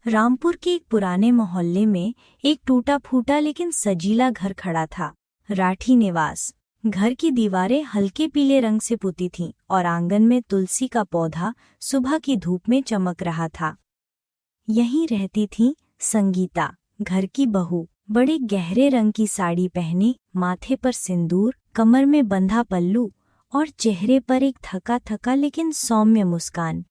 रामपुर के एक पुराने मोहल्ले में एक टूटा फूटा लेकिन सजीला घर खड़ा था। राठी निवास। घर की दीवारें हल्के पीले रंग से पुती थीं और आंगन में तुलसी का पौधा सुबह की धूप में चमक रहा था। यहीं रहती थी संगीता, घर की बहू। बड़े गहरे रंग की साड़ी पहने, माथे पर सिंदूर, कमर में बंधा पल्लू और चेहरे पर एक थका थका लेकिन सौम्य मुस्कान।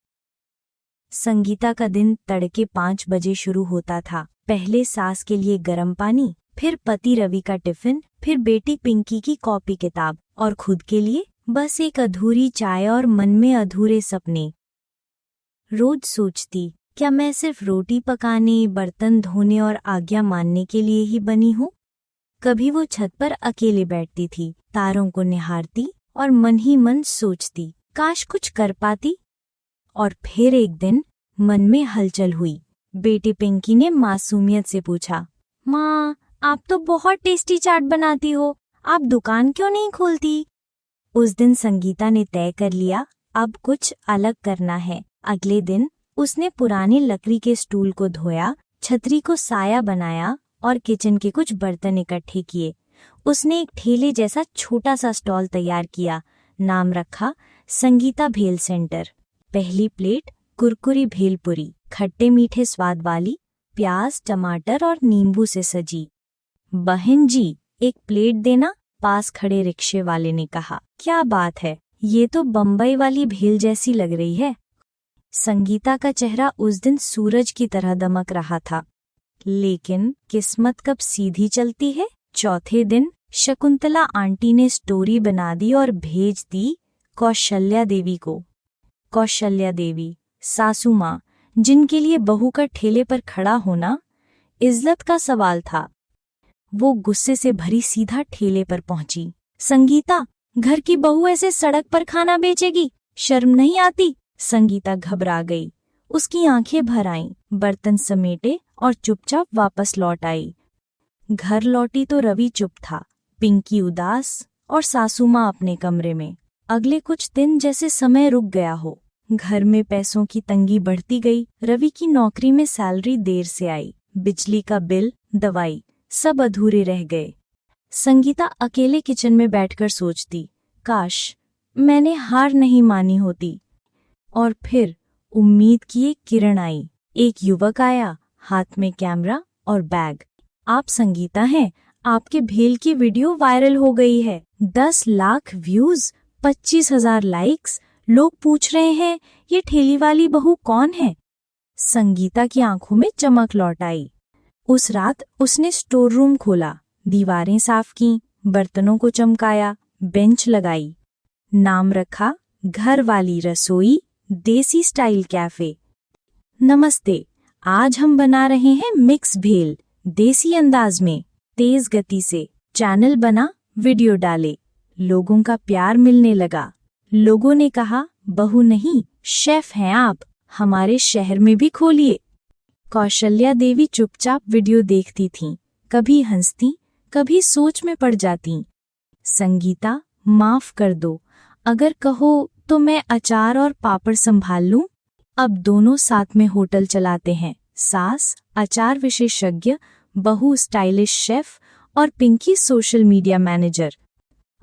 संगीता का दिन तड़के 5 बजे शुरू होता था। पहले सास के लिए गर्म पानी, फिर पति रवि का टिफिन, फिर बेटी पिंकी की कॉपी किताब और खुद के लिए बस एक अधूरी चाय और मन में अधूरे सपने। रोज सोचती, क्या मैं सिर्फ रोटी पकाने, बर्तन धोने और आज्ञा मानने के लिए ही बनी हूँ? कभी वो छत पर अकेले बैठती थी, तारों को निहारती और मन ही मन सोचती, काश कुछ कर पाती। और फिर एक दिन मन में हलचल हुई। बेटी पिंकी ने मासूमियत से पूछा, माँ, आप तो बहुत टेस्टी चाट बनाती हो, आप दुकान क्यों नहीं खोलती? उस दिन संगीता ने तय कर लिया, अब कुछ अलग करना है। अगले दिन उसने पुराने लकड़ी के स्टूल को धोया, छतरी को साया बनाया और किचन के कुछ बर्तन इकट्ठे किए। उसने एक ठेले जैसा छोटा सा स्टॉल तैयार किया। नाम रखा संगीता भेल सेंटर। पहली प्लेट कुरकुरी भेलपुरी, खट्टे मीठे स्वाद वाली, प्याज, टमाटर और नींबू से सजी। बहन जी, एक प्लेट देना, पास खड़े रिक्शे वाले ने कहा। क्या बात है, ये तो बम्बई वाली भेल जैसी लग रही है। संगीता का चेहरा उस दिन सूरज की तरह दमक रहा था। लेकिन किस्मत कब सीधी चलती है। चौथे दिन शकुंतला आंटी ने स्टोरी बना दी और भेज दी कौशल्या देवी को। कौशल्या देवी, सासू माँ, जिनके लिए बहू का ठेले पर खड़ा होना इज्जत का सवाल था। वो गुस्से से भरी सीधा ठेले पर पहुंची। संगीता, घर की बहू ऐसे सड़क पर खाना बेचेगी? शर्म नहीं आती? संगीता घबरा गई। उसकी आंखें भर आईं, बर्तन समेटे और चुपचाप वापस लौट आई। घर लौटी तो रवि चुप था, पिंकी उदास और सासू माँ अपने कमरे में। अगले कुछ दिन जैसे समय रुक गया हो। घर में पैसों की तंगी बढ़ती गई। रवि की नौकरी में सैलरी देर से आई। बिजली का बिल, दवाई, सब अधूरे रह गए। संगीता अकेले किचन में बैठकर सोचती, काश मैंने हार नहीं मानी होती। और फिर उम्मीद की एक किरण आई। एक युवक आया, हाथ में कैमरा और बैग। आप संगीता हैं? आपके भेल की वीडियो वायरल हो गई है। 10 लाख व्यूज, 25,000 लाइक्स। लोग पूछ रहे हैं, ये ठेली वाली बहू कौन है? संगीता की आंखों में चमक लौट आई। उस रात उसने स्टोर रूम खोला, दीवारें साफ की, बर्तनों को चमकाया, बेंच लगाई। नाम रखा घर वाली रसोई, देसी स्टाइल कैफे। नमस्ते, आज हम बना रहे हैं मिक्स भेल, देसी अंदाज में, तेज गति से। चैनल बना, वीडियो डाले, लोगों का प्यार मिलने लगा। लोगों ने कहा, बहू नहीं, शेफ हैं आप, हमारे शहर में भी खोलिए। कौशल्या देवी चुपचाप वीडियो देखती थीं, कभी हंसती, कभी सोच में पड़ जाती। संगीता, माफ कर दो, अगर कहो तो मैं अचार और पापड़ संभाल लूं। अब दोनों साथ में होटल चलाते हैं। सास अचार विशेषज्ञ, बहू स्टाइलिश शेफ और पिंकी सोशल मीडिया मैनेजर।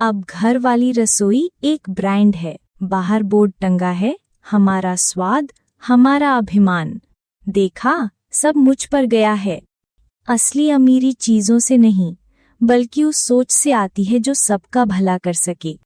अब घर वाली रसोई एक ब्रांड है। बाहर बोर्ड टंगा है, हमारा स्वाद, हमारा अभिमान। देखा, सब मुझ पर गया है। असली अमीरी चीजों से नहीं, बल्कि उस सोच से आती है जो सबका भला कर सके।